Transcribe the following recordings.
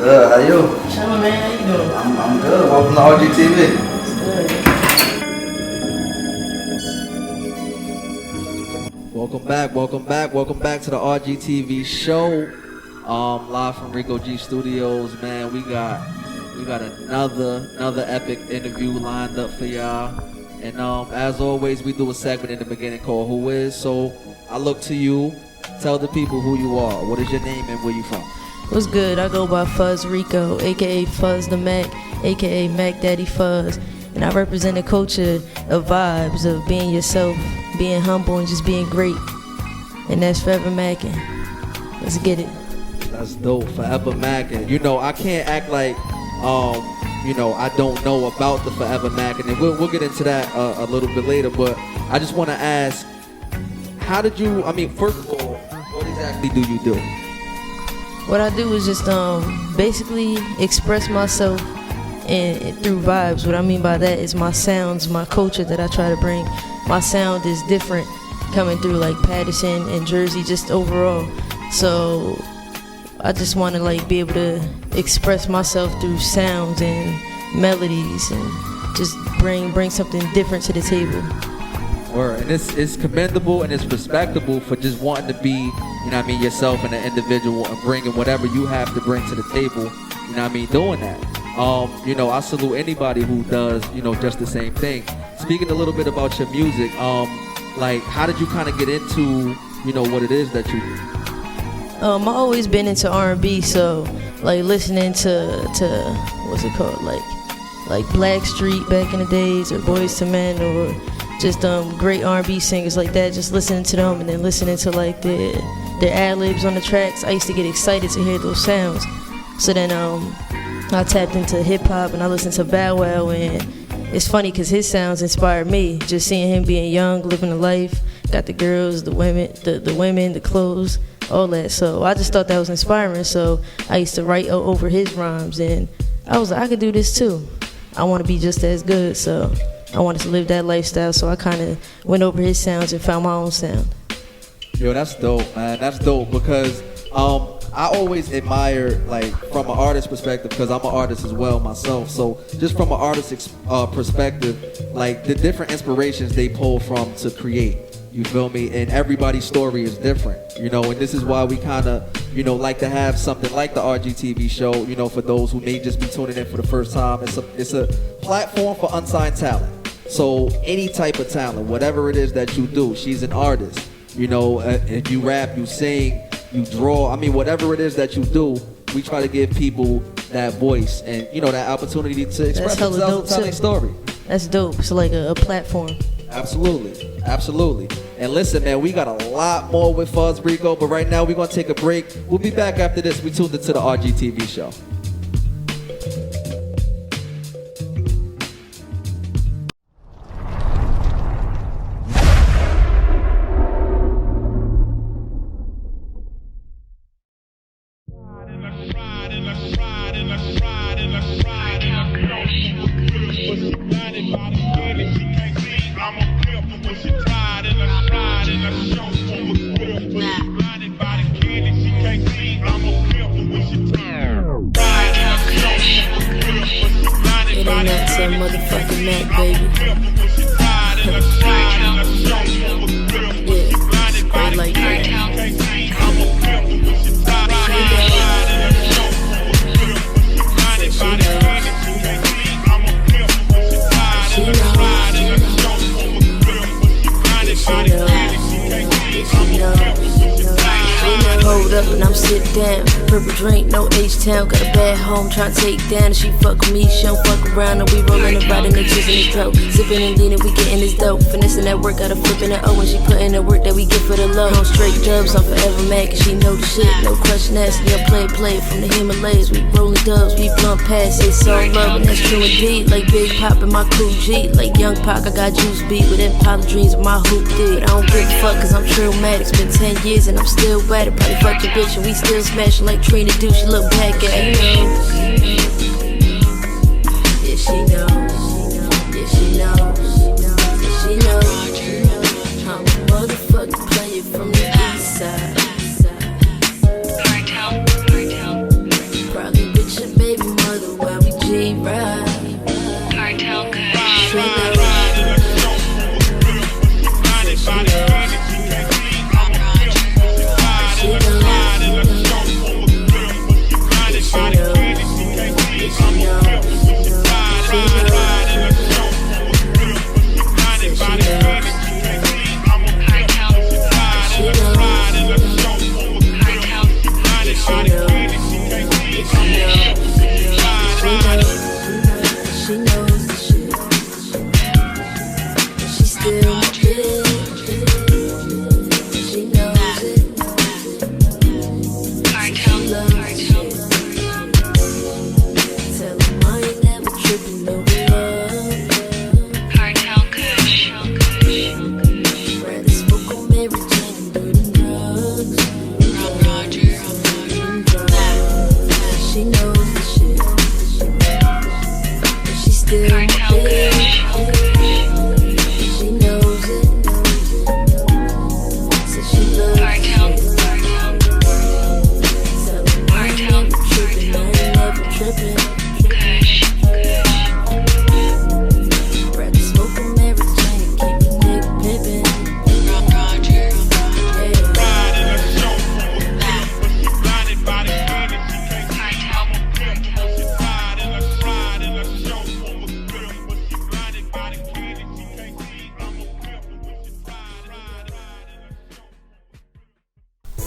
good. How you? Chillin', man. How you doing? I'm good. Welcome to RGTV. Welcome back to the RGTV show. Live from Rico G Studios, man. We got another epic interview lined up for y'all. And as always, we do a segment in the beginning called Who Is. So I look to you. Tell the people who you are. What is your name and where you from? What's good? I go by Fuzz Rico, A.K.A. Fuzz the Mac, A.K.A. Mac Daddy Fuzz. And I represent a culture of vibes, of being yourself, being humble, and just being great. And that's Forever Mackin'. Let's get it. That's dope. Forever Mackin'. You know, I can't act like, I don't know about the Forever Mackin'. And we'll get into that a little bit later. But I just want to ask, how did you, first of all, what exactly do you do? What I do is just basically express myself and through vibes. What I mean by that is my sounds, my culture that I try to bring. My sound is different coming through like Patterson and Jersey, just overall. So I just want to be able to express myself through sounds and melodies and just bring something different to the table. Word. And it's commendable and it's respectable for just wanting to be, yourself and an individual and bringing whatever you have to bring to the table, doing that. I salute anybody who does, just the same thing. Speaking a little bit about your music, how did you kind of get into, what it is that you do? I've always been into R&B, so listening to what's it called, like Blackstreet back in the days, or Boyz II Men, or just great R&B singers like that. Just listening to them and then listening to their ad-libs on the tracks. I used to get excited to hear those sounds. So then I tapped into hip-hop and I listened to Bow Wow, and it's funny because his sounds inspired me. Just seeing him being young, living a life, got the girls, the women, the clothes, all that. So I just thought that was inspiring. So I used to write over his rhymes, and I was like, I could do this too. I want to be just as good, so I wanted to live that lifestyle. So I kind of went over his sounds and found my own sound. Yo, that's dope, man. That's dope because I always admire, from an artist perspective, because I'm an artist as well myself. So just from an artist's perspective, the different inspirations they pull from to create. You feel me? And everybody's story is different, and this is why we kind of, like to have something like the RGTV show, for those who may just be tuning in for the first time. It's a platform for unsigned talent. So any type of talent, whatever it is that you do, she's an artist. If you rap, you sing, you draw, whatever it is that you do, we try to give people that voice and, that opportunity to express themselves and tell their story. That's dope. It's like a platform. Absolutely. And listen, man, we got a lot more with Fuzz Rico, but right now we're going to take a break. We'll be back after this. We tuned into the RGTV show. Motherfucking Mac, baby. Yeah, like that. Hold up and I'm sitting down. Purple drink, no H-Town. Got a bad home, tryna take down. And she fuck with me, she don't fuck around. And we rolling and riding the juice in his throat. Sipping and leaning, we getting this dope. Finessing that work, got a flipping that O. And she putting the work that we get for the low. On straight dubs, I'm forever mad, cause she know the shit. No question asking, yeah, play from the Himalayas. We rolling dubs, we blunt past. It's all love, and that's true indeed. Like Big Pop in my cool G. Like Young Pac, I got juice beat with Impala dreams of my hoop D. But I don't give a fuck, cause I'm trillmatic. It's been 10 years and I'm still wet. Probably fuck your bitch and we still smashing like Trina do. She look back at me. Yeah, she knows. Yeah, she knows. Yeah, she knows. I'm a motherfucking player from the east side. Probably bitch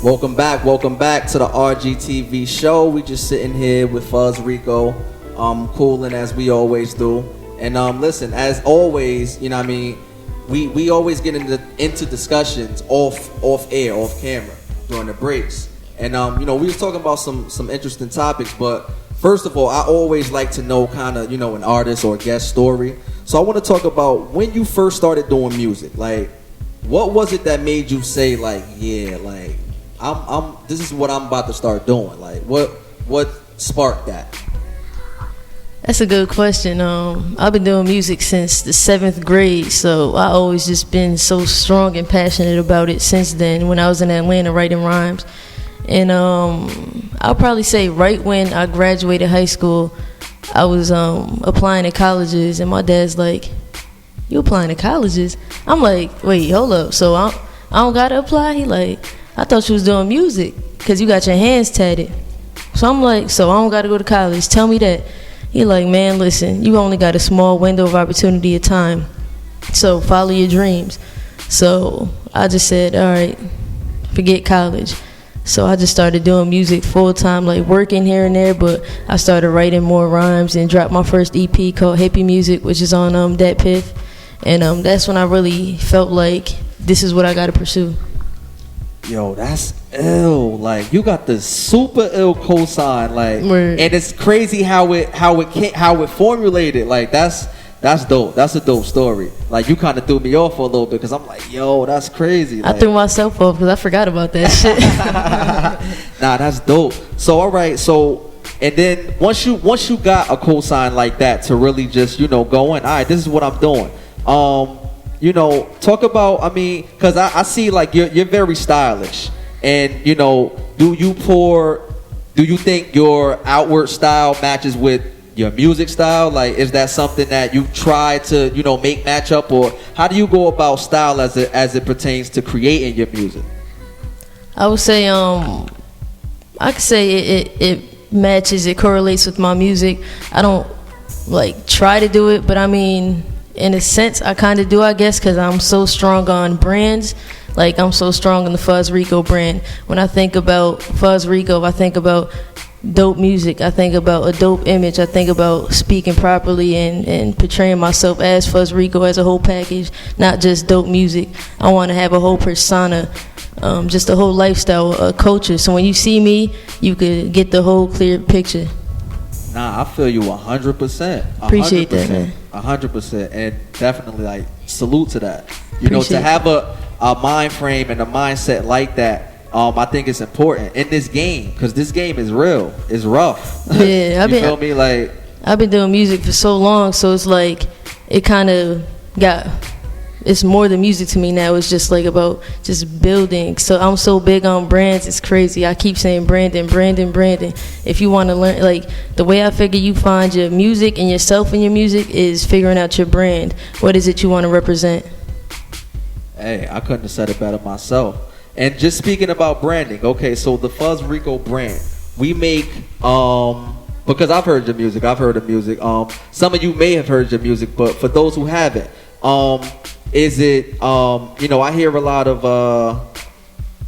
Welcome back to the RGTV show. We just sitting here with Fuzz Rico, cooling as we always do. And listen, as always, you know what I mean, we always get into discussions off air, off camera during the breaks. And you know, we was talking about some interesting topics, but first of all, I always like to know kind of, you know, an artist or guest story. So I want to talk about when you first started doing music. Like, what was it that made you say, like, yeah, like, this is what I'm about to start doing? Like, what sparked that? That's a good question. I've been doing music since the 7th grade, so I always just been so strong and passionate about it since then. When I was in Atlanta writing rhymes, and I'll probably say right when I graduated high school, I was applying to colleges, and my dad's like, "You applying to colleges?" I'm like, "Wait, hold up. So I don't gotta apply?" He like, "I thought you was doing music because you got your hands tatted." So I'm like, "So I don't gotta go to college? Tell me that." He like, "Man, listen, you only got a small window of opportunity at time, so follow your dreams." So I just said, "All right, forget college." So I just started doing music full time, like working here and there, but I started writing more rhymes and dropped my first EP called Hippie Music, which is on Dat Piff. And that's when I really felt like this is what I gotta pursue. Yo, that's ill. Like, you got this super ill cosign, like, Word. and it's crazy how it formulated. Like, that's dope. That's a dope story. Like, you kind of threw me off for a little bit because I'm like, yo, that's crazy. Like, I threw myself off because I forgot about that shit. Nah, that's dope. So all right, so and then once you got a cosign like that to really just, you know, go in, all right, this is what I'm doing. You know, talk about, I mean, because I see like you're very stylish, and you know, do you think your outward style matches with your music style? Like, is that something that you try to, you know, make match up, or how do you go about style as it pertains to creating your music? I would say I could say it matches, it correlates with my music. I don't like try to do it, but I mean, in a sense, I kind of do, I guess, because I'm so strong on brands. Like, I'm so strong on the Fuzz Rico brand. When I think about Fuzz Rico, I think about dope music. I think about a dope image. I think about speaking properly and portraying myself as Fuzz Rico as a whole package, not just dope music. I want to have a whole persona, just a whole lifestyle, a culture. So when you see me, you could get the whole clear picture. Nah, I feel you 100%. Appreciate that, man. 100%, and definitely like salute to that. You know, Appreciate to have a mind frame and a mindset like that. I think it's important in this game, because this game is real. It's rough. Yeah, you feel me? Like, I've been doing music for so long, so it's like it kind of it's more than music to me now. It's just like about just building. So I'm so big on brands, it's crazy. I keep saying branding. If you want to learn, like, the way I figure you find your music and yourself in your music is figuring out your brand. What is it you want to represent? hey, I couldn't have said it better myself. And just speaking about branding, okay, so the Fuzz Rico brand, we make, because I've heard your music, some of you may have heard your music, but for those who haven't, is it, you know, I hear a lot of,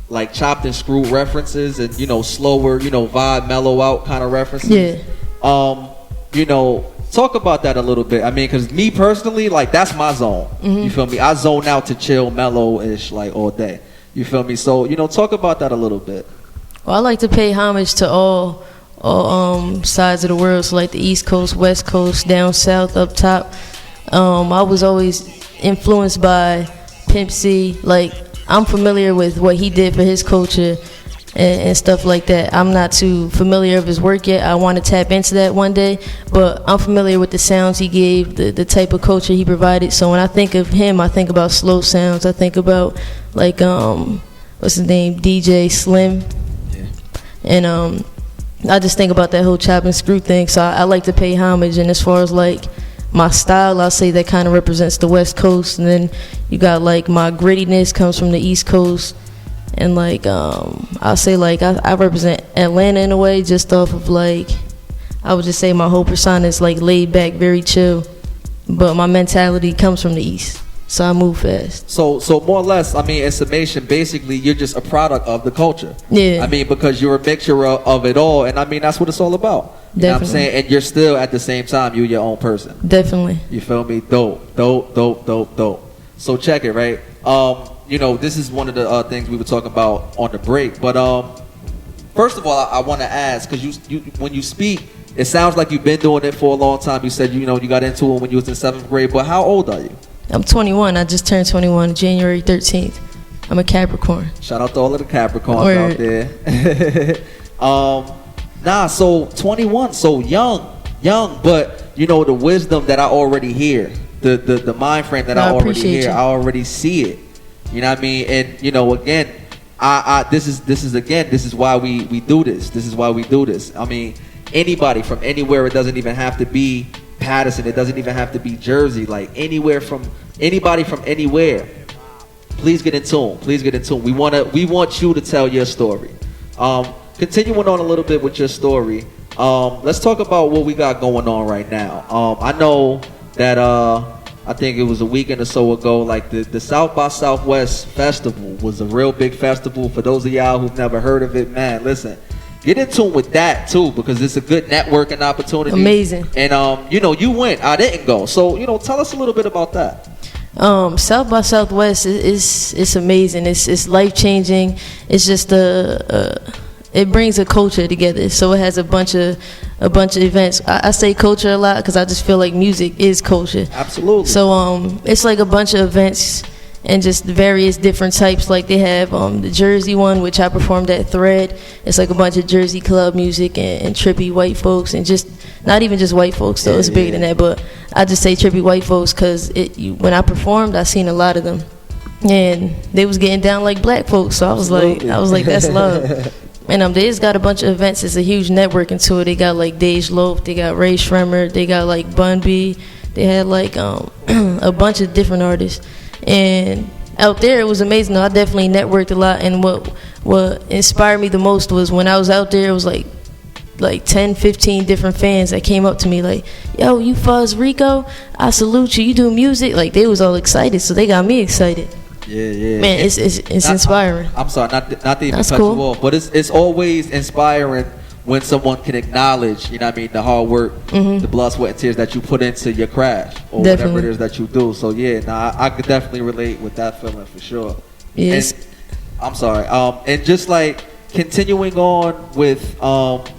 like chopped and screwed references and, you know, slower, you know, vibe, mellow out kind of references. Yeah. You know, talk about that a little bit. I mean, because me personally, like, that's my zone. Mm-hmm. You feel me? I zone out to chill, mellow-ish, like, all day. You feel me? So, you know, talk about that a little bit. Well, I like to pay homage to all sides of the world. So, like the East Coast, West Coast, down south, up top. I was always influenced by Pimp C. Like, I'm familiar with what he did for his culture and stuff like that. I'm not too familiar with his work yet. I want to tap into that one day, but I'm familiar with the sounds he gave, the type of culture he provided. So when I think of him, I think about slow sounds. I think about, like, what's his name, DJ Slim. Yeah. And I just think about that whole chop and screw thing. So I like to pay homage. And as far as, like, my style, I'll say that kind of represents the West Coast. And then you got, like, my grittiness comes from the East Coast. And, like, I'll say, like, I represent Atlanta in a way, just off of, like, I would just say my whole persona is, like, laid back, very chill. But my mentality comes from the East. So I move fast. So more or less, I mean, in summation, basically, you're just a product of the culture. Yeah. I mean, because you're a mixture of it all, and I mean, that's what it's all about. You know what I'm saying? And you're still, at the same time, you're your own person. Definitely. You feel me? Dope. So check it, right? You know, this is one of the things we were talking about on the break. But first of all, I want to ask, because you when you speak, it sounds like you've been doing it for a long time. You said, you know, you got into it when you was in 7th grade. But how old are you? I'm 21. I just turned 21 January 13th. I'm a Capricorn. Shout out to all of the Capricorns out there. So 21, so young, but you know the wisdom that I already hear, the mind frame that I already hear, I already see it. You know what I mean? And you know, again, this is why we do this. This is why we do this. I mean, anybody from anywhere. It doesn't even have to be Patterson. It doesn't even have to be Jersey. Like anybody from anywhere. Please get in tune. Please get in tune. We want you to tell your story. Continuing on a little bit with your story. Let's talk about what we got going on right now. I know that I think it was a weekend or so ago, like the South by Southwest Festival was a real big festival. For those of y'all who've never heard of it, man, listen. Get in tune with that too, because it's a good networking opportunity. Amazing. And you know, you went. I didn't go. So you know, tell us a little bit about that. South by Southwest is amazing. It's life changing. It's just it brings a culture together. So it has a bunch of events. I say culture a lot because I just feel like music is culture. Absolutely. So it's like a bunch of events and just various different types. Like they have the Jersey one, which I performed at Thread. It's like a bunch of Jersey club music and trippy white folks, and just not even just white folks though. It's bigger than that, but I just say trippy white folks because when I performed, I seen a lot of them, and they was getting down like black folks. So I was like, that's love. And they just got a bunch of events. It's a huge networking tour. They got like Dej Loaf, they got Ray Shremmer, they got like Bun B. They had like a bunch of different artists. And out there, it was amazing. I definitely networked a lot. And what inspired me the most was when I was out there, it was like 10, 15 different fans that came up to me like, yo, you Fuzz Rico? I salute you. You do music? Like, they was all excited, so they got me excited. Yeah. Man, it's inspiring. I'm sorry, not to even cut you off, but it's always inspiring when someone can acknowledge, you know what I mean, the hard work, the blood, sweat, and tears that you put into your craft or whatever it is that you do. So yeah, I could definitely relate with that feeling for sure. Yes. And, I'm sorry. And just like continuing on with,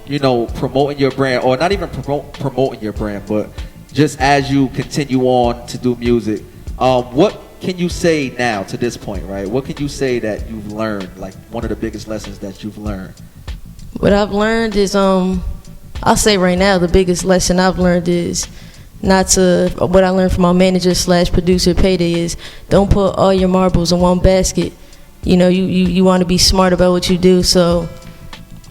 you know, promoting your brand, or not even promoting your brand, but just as you continue on to do music, what can you say now to this point, right? What can you say that you've learned, like one of the biggest lessons that you've learned? What I've learned is, I'll say right now, the biggest lesson I've learned is what I learned from my manager / producer Payday is, don't put all your marbles in one basket. You know, you want to be smart about what you do, so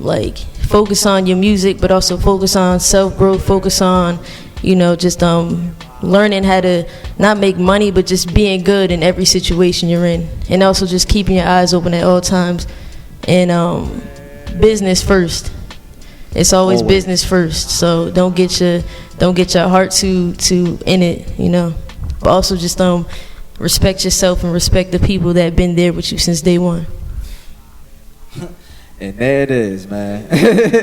like focus on your music, but also focus on self-growth, focus on, you know, just learning how to not make money, but just being good in every situation you're in, and also just keeping your eyes open at all times, and business first. It's always business first. So don't get your heart too in it, you know. But also just respect yourself and respect the people that have been there with you since day one. And there it is, man.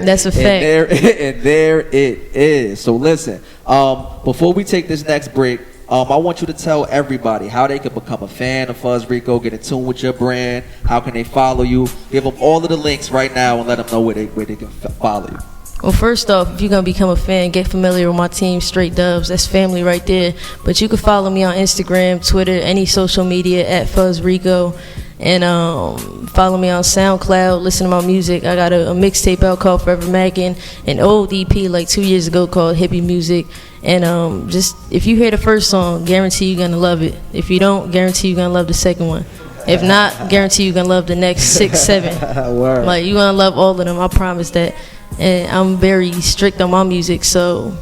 That's a fact. And there it is. So listen, before we take this next break, I want you to tell everybody how they can become a fan of Fuzz Rico, get in tune with your brand, how can they follow you. Give them all of the links right now and let them know where they can follow you. Well, first off, if you're going to become a fan, get familiar with my team, Straight Dubs. That's family right there. But you can follow me on Instagram, Twitter, any social media at Fuzz Rico. And follow me on SoundCloud, listen to my music. I got a mixtape out called Forever Mackin', an old EP like 2 years ago called Hippie Music. And just if you hear the first song, guarantee you're gonna love it. If you don't, guarantee you're gonna love the second one. If not, guarantee you're gonna love the next 6, 7. Like, you're gonna love all of them, I promise that. And I'm very strict on my music, so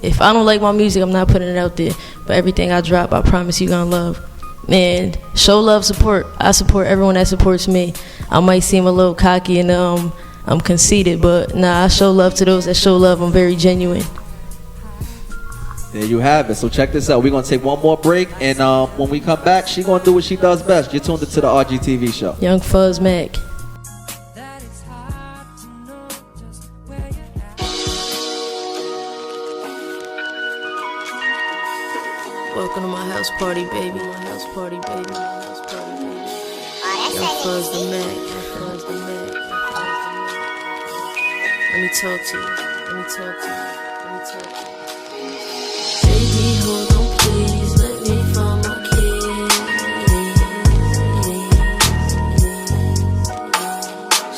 if I don't like my music, I'm not putting it out there. But everything I drop, I promise you're gonna love. And show love, support. I support everyone that supports me. I might seem a little cocky and I'm conceited, but nah, I show love to those that show love. I'm very genuine. There you have it. So check this out. We're gonna take one more break, and when we come back, she gonna do what she does best. You're tuned into the RGTV show. Young Fuzz Mac. Welcome to my house party, baby. My house party, baby. My house party, baby. Young Fuzz the Mac. Fuzz the Mac. Let me talk to you. Let me talk to you. Let me talk to you. Baby, hold on, please. Let me find my keys.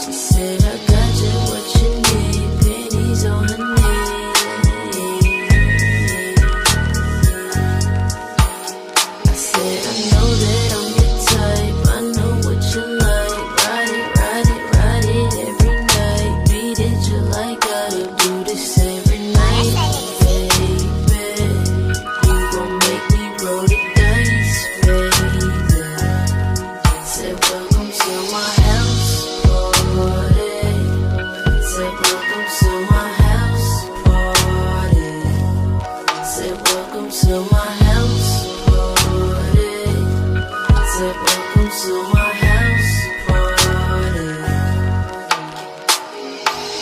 She said, I got you what you need. Pennies on her knees. I said, I know that I'm your type. I know what you like. Ride it, ride it, ride it every night. Beat it just like I do this every night. Baby, you gon' make me roll the dice, baby. Said, welcome to my house party. Said, welcome to my house party. Said, welcome to my house party. Said, welcome to my house party.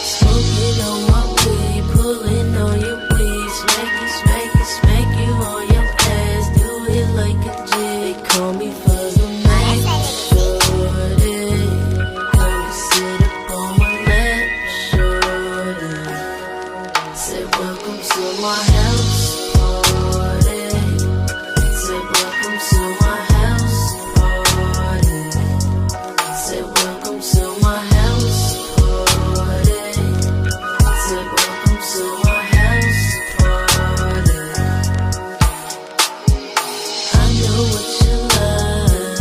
Smoking on my weed, pulling on your weed. Smack it, smack it, smack you on your ass. Do it like a G. They call me Fuzz the Mac. Shorty, come and sit up on my lap. Shorty, said welcome to my house party. Said welcome to my house party. Said welcome to my house party. Said welcome to my house party. I know what you like.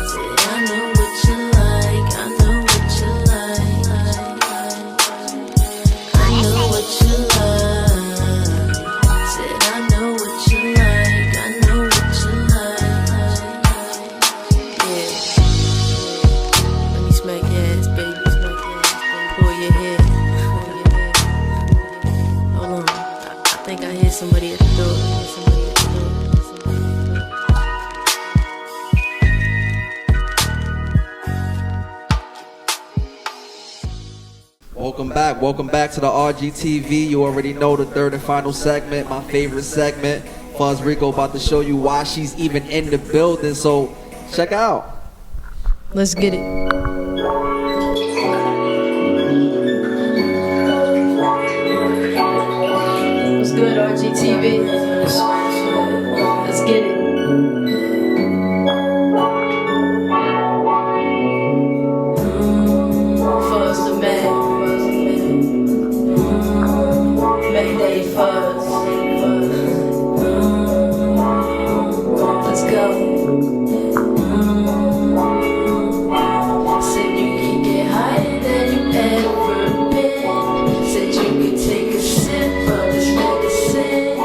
Said I know what you like. I know what you like. I know what you like. Said I know what you like. I know what you like. Yeah. Let me smack your ass, baby. Smack your ass, baby. Pull your hair. Pull your hair. Hold on. I think I hear somebody at the door. Somebody at the door. Somebody at the door. Welcome back to the RGTV. You already know the third and final segment, my favorite segment. Fuzz Rico about to show you why she's even in the building, so check out. Let's get it. What's good, RGTV? Let's get it. Fuzz the man. Mayday Fuzz. Let's go. Said you can get higher than you ever been. Said you can take a sip of this medicine.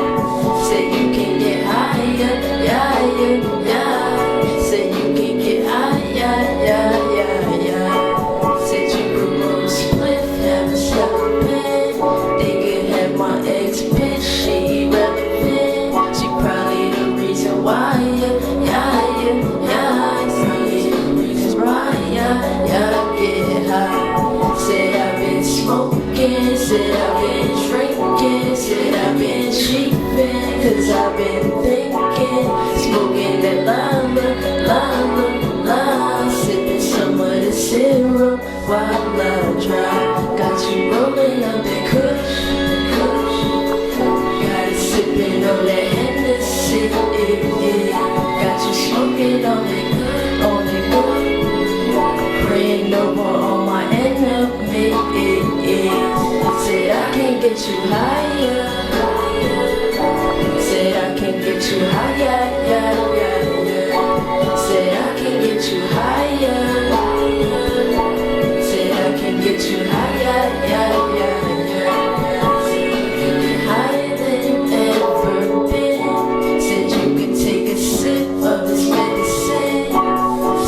Said you can get higher, yeah, yeah, yeah. Said you can get higher, yeah, yeah, yeah. Said you could roll a spliff, have a separate. They could have my ex bitch, she irrelevant. She probably the reason why, yeah, yeah, yeah, yeah. Probably the reason why, yeah, yeah, get high. Said I've been smoking, said I've been drinking, said I've been cheaping, cause I've been thinking, smoking that lava, lava, lava, sipping some of the syrup while I drive. Got you rolling up that kush, kush, got it sipping on that Hennessy, yeah. Got you smoking on that good, on that good. Praying over all my enemies. Said I can get you higher. Said I can get you higher, yeah, yeah, yeah. Said I can get you higher. Said I can get you higher, yeah, yeah, yeah. Said you can get higher than you ever been. Said you can take a sip of this medicine.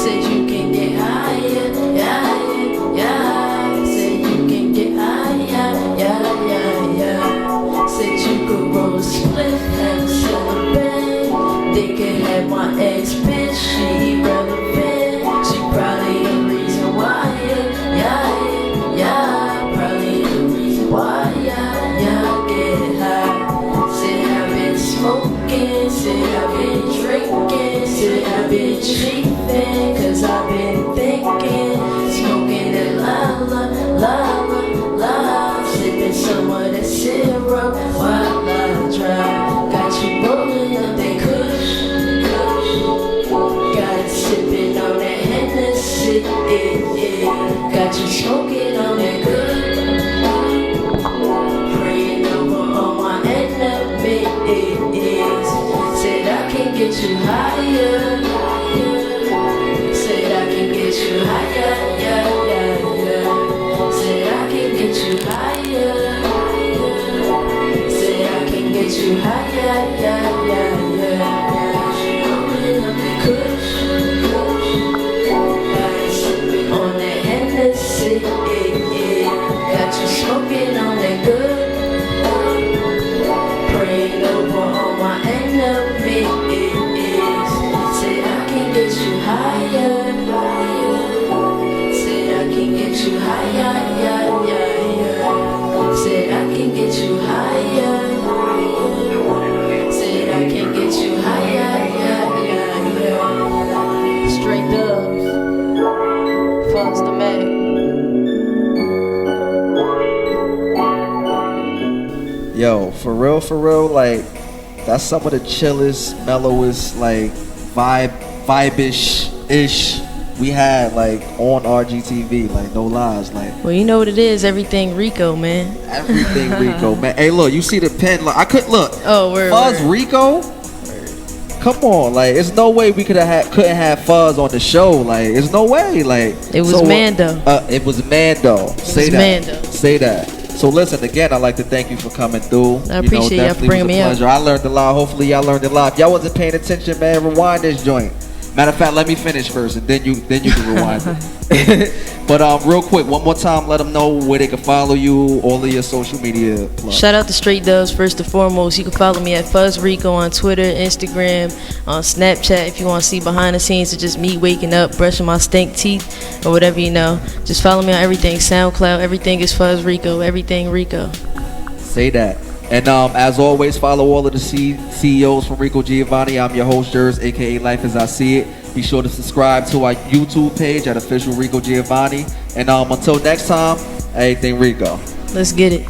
Said you can get higher, yeah, yeah, yeah. Said you can get higher, yeah, yeah, yeah. Said you could roll a split. Hennessy. Got you smoking on that good. Praying over all my enemies. Said I can get you higher. Said I can get you higher. Said I can get you higher. Said I can get you higher. On that Hennessy, got you smoking on that good. Praying over all my enemies. Said I can get you higher. Said I can get you higher. Said I can get you higher. Said I can get you higher. Straight dubs. Fuzz the Mac. Yo, for real, like, that's some of the chillest, mellowest, like, vibe-ish we had, like, on RGTV, like, no lies, like. Well, you know what it is, everything Rico, man. Everything Rico, man. Hey, look, you see the pen, look, I couldn't, look. Oh, word. Fuzz Rico? Come on, like, there's no way we couldn't have Fuzz on the show, like, there's no way, like. It was Mando. It was Mando. Say that. Mando. Say that. So listen, again, I'd like to thank you for coming through. I appreciate y'all for bringing me up. I learned a lot. Hopefully y'all learned a lot. If y'all wasn't paying attention, man, rewind this joint. Matter of fact, let me finish first, and then you can rewind it. But real quick, one more time, let them know where they can follow you, all of your social media plugs. Shout out to Straight Dubs first and foremost. You can follow me at Fuzz Rico on Twitter, Instagram, on Snapchat if you want to see behind the scenes of just me waking up, brushing my stink teeth, or whatever you know. Just follow me on everything, SoundCloud, everything is Fuzz Rico, everything Rico. Say that. And as always, follow all of the CEOs from Rico Giovanni. I'm your host, Jers, A.K.A. Life As I See It. Be sure to subscribe to our YouTube page at Official Rico Giovanni. And until next time, everything Rico. Let's get it.